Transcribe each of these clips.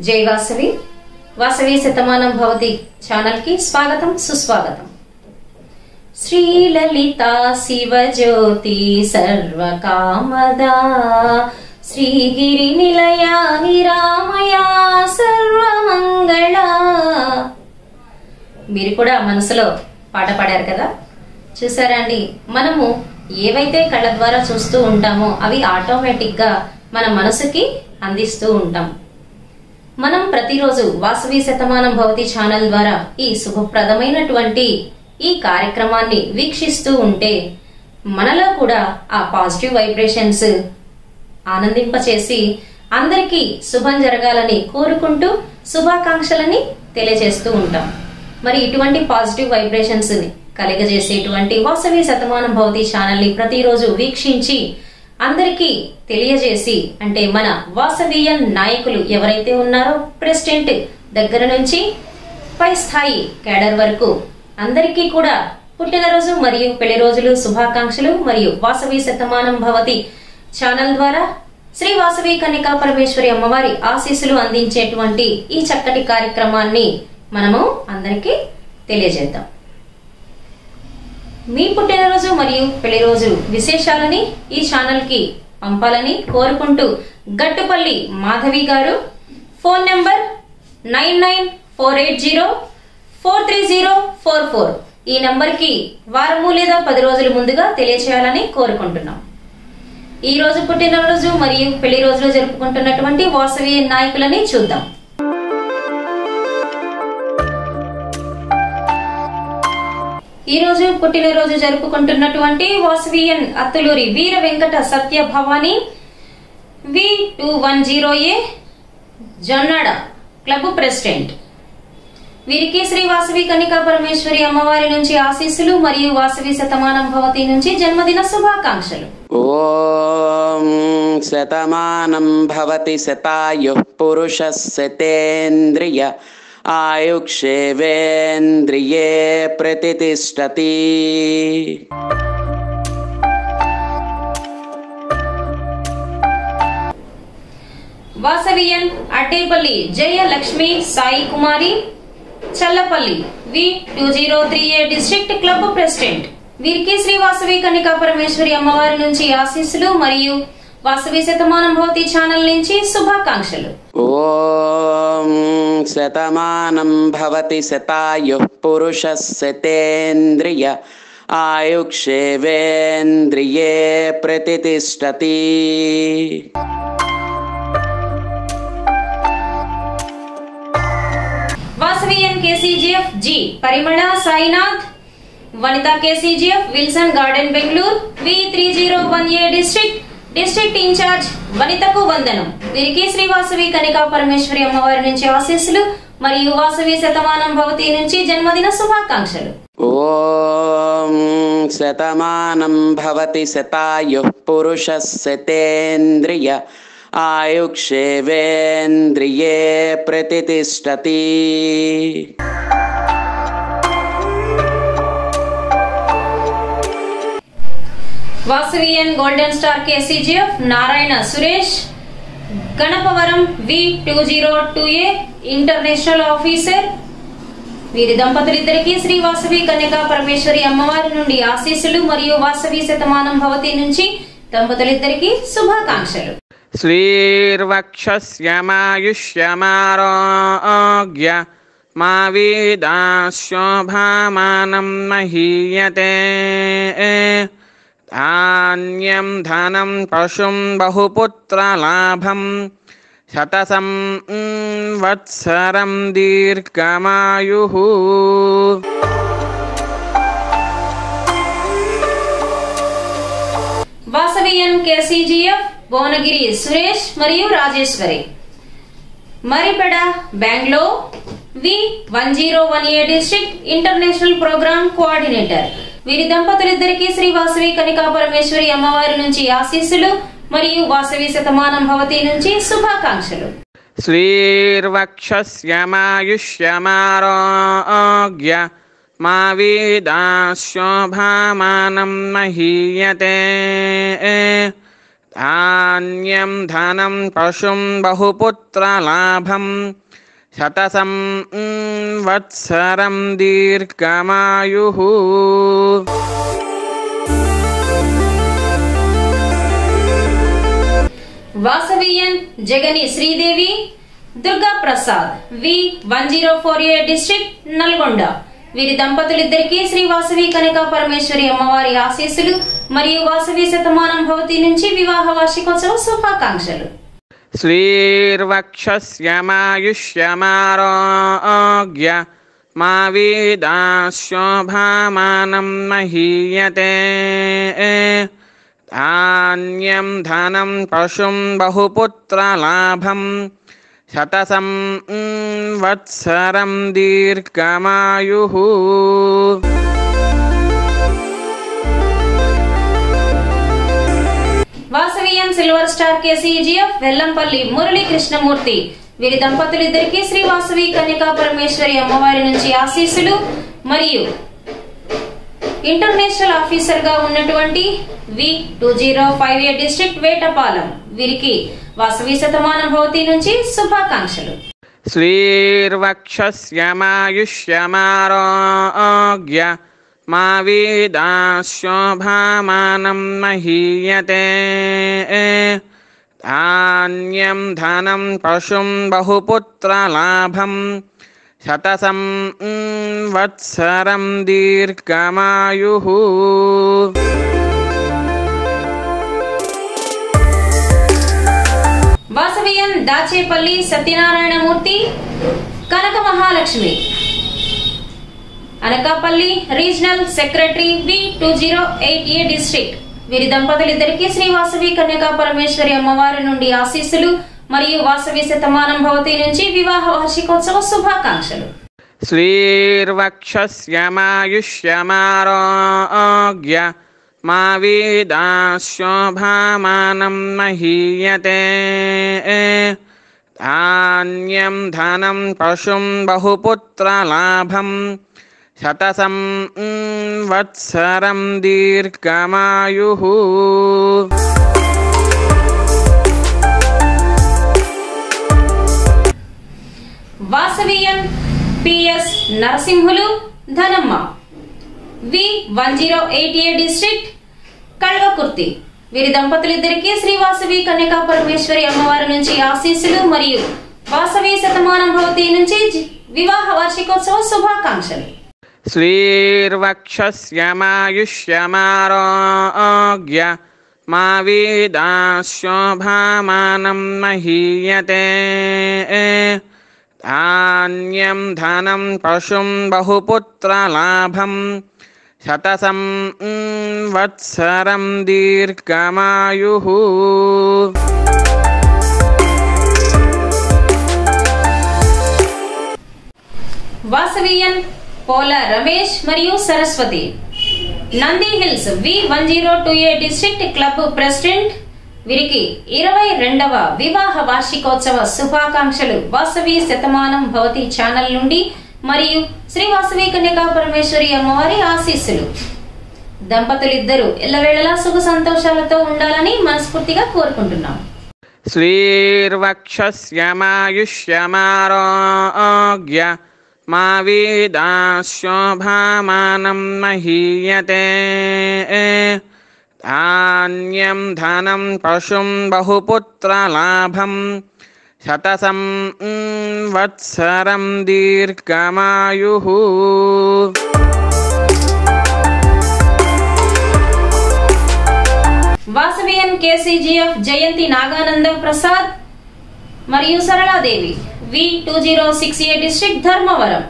जय वासवी वासवी शतमानं भवति ఛానల్ की स्वागतम सुस्वागतम। श्रीललिता शिवज्योति सर्वकामदा श्रीगिरि निलया निरामया सर्वమంగళా। మీరు కూడా మనసులో పాట పాడారు కదా, చూసారా అండి? మనము ఏవైతే కళ్ళ ద్వారా చూస్తూ ఉంటామో అవి ఆటోమేటిక్ గా మన మనసుకి అందిస్తూ ఉంటాం। మనం ప్రతిరోజు వాసవి శతమానం భవతి ఛానల్ ద్వారా ఈ శుభప్రదమైనటువంటి ఈ కార్యక్రమాన్ని వీక్షిస్తూ ఉంటే మనలో కూడా ఆ పాజిటివ్ వైబ్రేషన్స్ ఆనందింపచేసి అందరికీ శుభం జరగాలని కోరుకుంటూ శుభాకాంక్షలని తెలియజేస్తూ ఉంటాం। మరి ఇటువంటి పాజిటివ్ వైబ్రేషన్స్ ని కలిగజేసేటువంటి వాసవి శతమానం భవతి ఛానల్ ని ప్రతిరోజు వీక్షించి అందరికీ తెలియజేసి, అంటే మన వాసవీయన్ నాయకులు ఎవరైతే ఉన్నారో ప్రెసిడెంట్ దగ్గర నుంచి పై స్థాయి కేడర్ వరకు అందరికీ కూడా పుట్టినరోజు మరియు పెళ్లి రోజులు శుభాకాంక్షలు మరియు వాసవి శతమానం భవతి ఛానల్ ద్వారా శ్రీ వాసవి కన్యకా పరమేశ్వరి అమ్మవారి ఆశీస్సులు అందించేటువంటి ఈ చక్కటి కార్యక్రమాన్ని మనము అందరికీ తెలియజేద్దాం। మీ పుట్టినరోజు మరియు పెళ్లి రోజు విశేషాలని ఈ ఛానల్ కి పంపాలని కోరుకుంటూ గట్టుపల్లి మాధవి గారు ఫోన్ నంబర్ 9948043044 ఈ నంబర్ కి వారము లేదా 10 రోజుల ముందుగా తెలియచేయాలని కోరుకుంటున్నాం। ఈ రోజు పుట్టినరోజు మరియు పెళ్లి రోజులు జరుపుకుంటున్నటువంటి వాసవి నాయకులని చూద్దాం। ఈ రోజు పుట్టినరోజు జరుపుకుంటున్నటువంటి Vasavian Atthuluri Veera Venkata Satya Bhavani V210A Jonnada club president. వీరికి శ్రీ వాసవి కన్యకా పరమేశ్వరి అమ్మవారి నుంచి ఆశీస్సులు మరియు వాసవి శతమానం భవతి నుంచి జన్మదిన శుభాకాంక్షలు। ఓం శతమానం భవతి శతాయుః పురుషः శతేంద్రియ आयुक्षेवेन्द्रिये प्रतिष्ठति। Vasavian Attepalli Jaya Lakshmi Sai Kumari Challapalli V203A district club president. వీరికి శ్రీ వాసవి కన్యకా పరమేశ్వరి అమ్మవారి నుంచి ఆశీస్సులు మరియు వాసవి శతమానం భవతి ఛానల్ నుంచి శుభాకాంక్షలు। ఓం శతమానం భవతి శతాయుః పురుషः శతేంద్రియ ఆయుక్షేవేంద్రియే ప్రతిష్ఠతి। Vasavian KCGF G Parimala Sainath Vanitha KCGF Wilson Garden Bengaluru V301A district incharge వనితకు వందనం। వీరికి శ్రీ వాసవి కన్యకా పరమేశ్వరి అమ్మవారి నుంచి ఆశీస్సులు మరియు వాసవి శతమానం భవతి నుంచి జన్మదిన శుభాకాంక్షలు। ఓం శతమానం భవతి శతాయుః పురుషः శతేంద్రియ ఆయుక్షేవేంద్రియే ప్రతిష్ఠతి। Vasavian golden star KCGF Narayana Suresh Ganapavaram V202A international officer. వీరి దంపతులిద్దరికీ శ్రీ వాసవి కన్యకా పరమేశ్వరి అమ్మవారి నుండి ఆశీస్సులు మరియు వాసవి శతమానం భవతి నుంచి దంపతులిద్దరికీ శుభాకాంక్షలు। శ్రీర్వక్షస్యమాయుష్యమారోగ్య మా వీదాశోభామానం మహీయతే। ధాన్యం ధనం పశుం బహుపుత్రలాభం శతసం వత్సరం దీర్ఘమాయుః। వాసవియన్ KCGF భువనగిరి సురేష్ మరియు Rajeshwari Maripeda Bengaluru V101A district international programme coordinator. వీరి దంపతులిద్దరికీ శ్రీ వాసవి కన్యకా పరమేశ్వరి అమ్మవారి నుంచి ఆశీస్సులు మరియు వాసవి శతమానం భవతి నుంచి శుభాకాంక్షలు। శ్రీర్వక్షస్యమాయుష్యమారోగ్య మా వీదాశోభామానం మహీయతే। ధాన్యం ధనం పశుం బహుపుత్రలాభం శతసం వత్సరం దీర్ఘమాయుః. వాసవీయన్ జగని శ్రీదేవి దుర్గా ప్రసాద్ వి 1048 డిస్ట్రిక్ట్ నల్గొండ. వీరి దంపతులిద్దరికీ శ్రీ వాసవి కనికా పరమేశ్వరి అమ్మవారి ఆశీస్సులు మరియు వాసవి శతమానం భవతి నుంచి వివాహ వార్షికోత్సవ శుభాకాంక్షలు. శ్రీర్వక్షస్యమాయుష్యమారోగ్య మా వీదాశోభామానం మహీయతే. ధాన్యం ధనం పశుం బహుపుత్రలాభం శతసం వత్సరం దీర్ఘమాయుః. Vasavian silver star KCGF Vellampalli Murali Krishnamurthy. వీరి దంపతులిద్దరికీ శ్రీ వాసవి కన్యకా పరమేశ్వరి అమ్మవారి నుంచి ఆశీస్సులు మరియు ఇంటర్నేషనల్ ఆఫీసర్ గా ఉన్నటువంటి వి 2058 డిస్ట్రిక్ట్ వేటపాలెం. వీరికి వాసవి శతమాన భవతి నుంచి శుభాకాంక్షలు. శ్రీర్వక్షస్యమాయుష్యమారోగ్య మా వీదాశోభామానం మహీయతే. ధాన్యం ధనం పశుం బహుపుత్రలాభం శతసం వత్సరం దీర్ఘమాయుః. Vasavian Dachepalli Satyanarayanamurthy Kanaka Mahalakshmi Anakapalli regional secretary V 2088 district. వీరి దంపతులిద్దరికీ శ్రీ వాసవి కన్యకా పరమేశ్వరి అమ్మవారి నుండి ఆశీస్సులు మరియు వాసవి శతమానం భవతి నుంచి వివాహ వార్షికోత్సవ శుభాకాంక్షలు. శ్రీర్వక్షస్యమాయుష్యమారోగ్య మా వీదాశోభామానం మహీయతే. ధాన్యం ధనం పశుం బహుపుత్రలాభం శతసం వత్సరం దీర్ఘమాయుః. వాసవియన్ పిఎస్ నరసింహులు ధనమ్మ వి 1088 డిస్ట్రిక్ట్ కల్వకుర్తి. వీరి దంపతులిద్దరికీ శ్రీ వాసవి కన్యకా పరమేశ్వరి అమ్మవారి నుంచి ఆశీస్సులు మరియు వాసవి శతమానం భవతి నుంచి వివాహ వార్షికోత్సవ శుభాకాంక్షలు. శ్రీర్వక్షస్యమాయుష్యమారోగ్య మా వీదాశోభామానం మహీయతే. ధాన్యం ధనం పశుం బహుపుత్రలాభం శతసం వత్సరం దీర్ఘమాయుః. వాసవియన్ పోల రమేష్ మరియు సరస్వతి నంది హిల్స్ వి 1028 డిస్ట్రిక్ట్ క్లబ్ ప్రెసిడెంట్. వీరికి 22వ వివాహ వార్షికోత్సవ శుభాకాంక్షలు వాసవి శతమానం భవతి ఛానల్ నుండి మరియు శ్రీ వాసవి కన్యకా పరమేశ్వరి అమ్మవారి ఆశీస్సులు. దంపతులిద్దరూ ఎల్లవేళలా సుఖ సంతోషాలతో ఉండాలని మనస్ఫూర్తిగా కోరుకుంటున్నాం. శ్రీర్వక్షస్యమాయుష్యమారోగ్య మా వీదాశోభామానం మహీయతే. ధాన్యం ధనం పశుం బహుపుత్రలాభం శతసం వత్సరం దీర్ఘమాయుః. వాసవియన్ కేసీజీఎఫ్ జయంతి నాగానంద ప్రసాద్ మరియు సరళాదేవి వి 2068 డిస్ట్రిక్ట్ ధర్మవరం.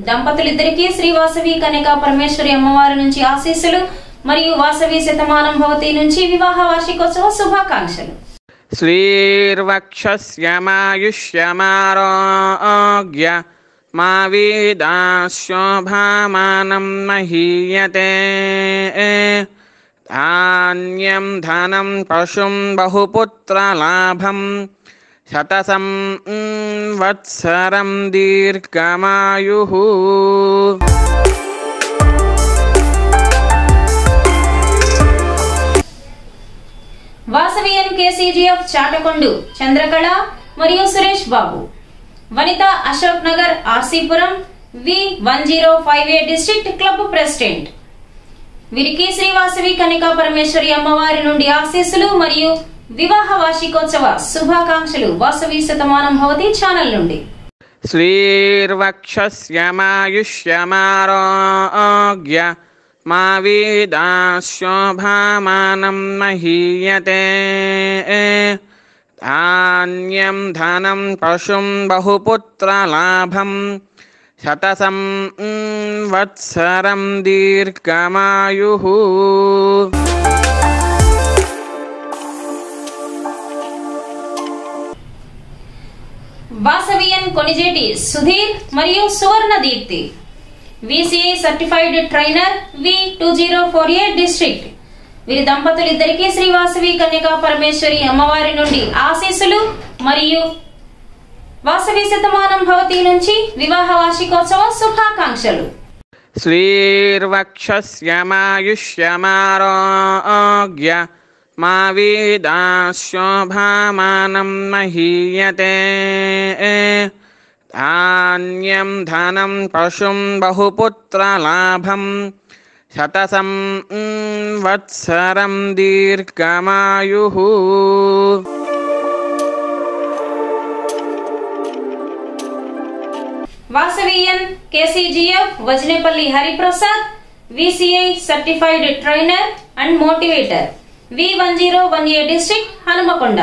దంపతులిద్దరికీ శ్రీ వాసవి కన్యకా పరమేశ్వరి అమ్మవారి నుంచి ఆశీస్సులు మరియు వాసవి శతమానం భవతి నుంచి వివాహ వార్షికోత్సవ శుభాకాంక్షలు. శ్రీర్వక్షస్యమాయుష్యమారోగ్య మా వీదాశోభామానం మహీయతే. ధాన్యం ధనం పశుం బహుపుత్రలాభం శతసం వత్సరం దీర్ఘమాయుః. వాసవియన్ కేసీజీఎఫ్ చాటకొండు చంద్రకళ మరియు Suresh Babu. Vanitha Ashok Nagar RC Puram V1058 district club president. వీరికి శ్రీ వాసవి కన్యకా పరమేశ్వరి అమ్మవారి నుండి ఆశీస్సులు మరియు వివాహ వార్షికోత్సవ శుభాకాంక్షలు వాసవి శతమానం భవతి ఛానల్ నుండి. శ్రీర్వక్షస్యమాయుష్యమారోగ్య మా వీదాశోభామానం మహీయతే. ధాన్యం ధనం పశుం బహుపుత్రలాభం శతసం వత్సరం దీర్ఘమాయుః. వాసవియన్ కొనిజేటి సుధీర్ మరియు Suvarna Deepti. VCI certified trainer V2048 district. వీరి దంపతులిద్దరికీ శ్రీ వాసవి కన్యకా పరమేశ్వరి అమ్మవారి నుండి ఆశీస్సులు మరియు వాసవి శతమానం భవతి నుంచి వివాహ వార్షికోత్సవ శుభాకాంక్షలు. శ్రీర్వక్షస్యమాయుష్యమారోగ్య మా వీదాశోభామానం మహీయతే. ధాన్యం ధనం పశుం బహుపుత్రలాభం శతసం వత్సరం దీర్ఘమాయుః. వాసవియన్ KCGF Vajanepalli Hariprasad VCI certified trainer and motivator V1018 district Hanamkonda.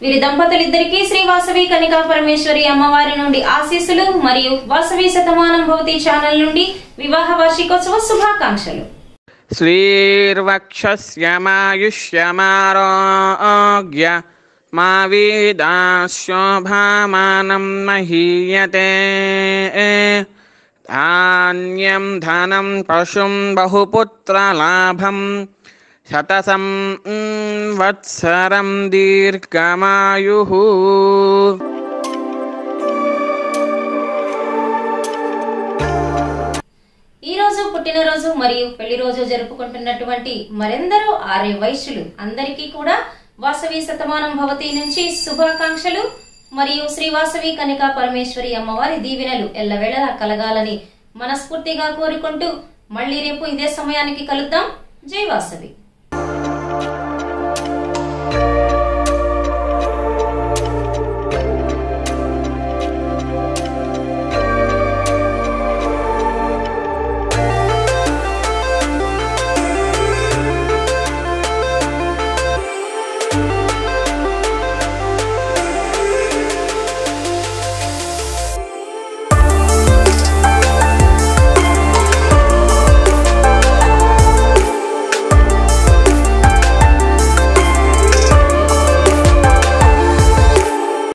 వీరి దంపతులిద్దరికీ శ్రీ వాసవి కన్యకా పరమేశ్వరి అమ్మవారి నుండి ఆశీస్సులు మరియు వాసవి శతమానం భవతి ఛానల్ నుండి వివాహ వార్షికోత్సవ శుభాకాంక్షలు. శ్రీర్వక్షస్యమాయుష్యమారోగ్య మా వీదాశోభామానం మహీయతే. ధాన్యం ధనం పశుం బహుపుత్రలాభం శతసం వత్సరం దీర్ఘమాయుః. ఈ రోజు పుట్టినరోజు మరియు పెళ్లి రోజు జరుపుకుంటున్నటువంటి మరెందరో ఆర్య వైశ్యులు అందరికీ కూడా వాసవి శతమానం భవతి నుంచి శుభాకాంక్షలు మరియు శ్రీ వాసవి కన్యకా పరమేశ్వరి అమ్మవారి దీవెనలు ఎల్లవేళలా కలగాలని మనస్ఫూర్తిగా కోరుకుంటూ మళ్ళీ రేపు ఇదే సమయానికి కలుద్దాం. జై వాసవి.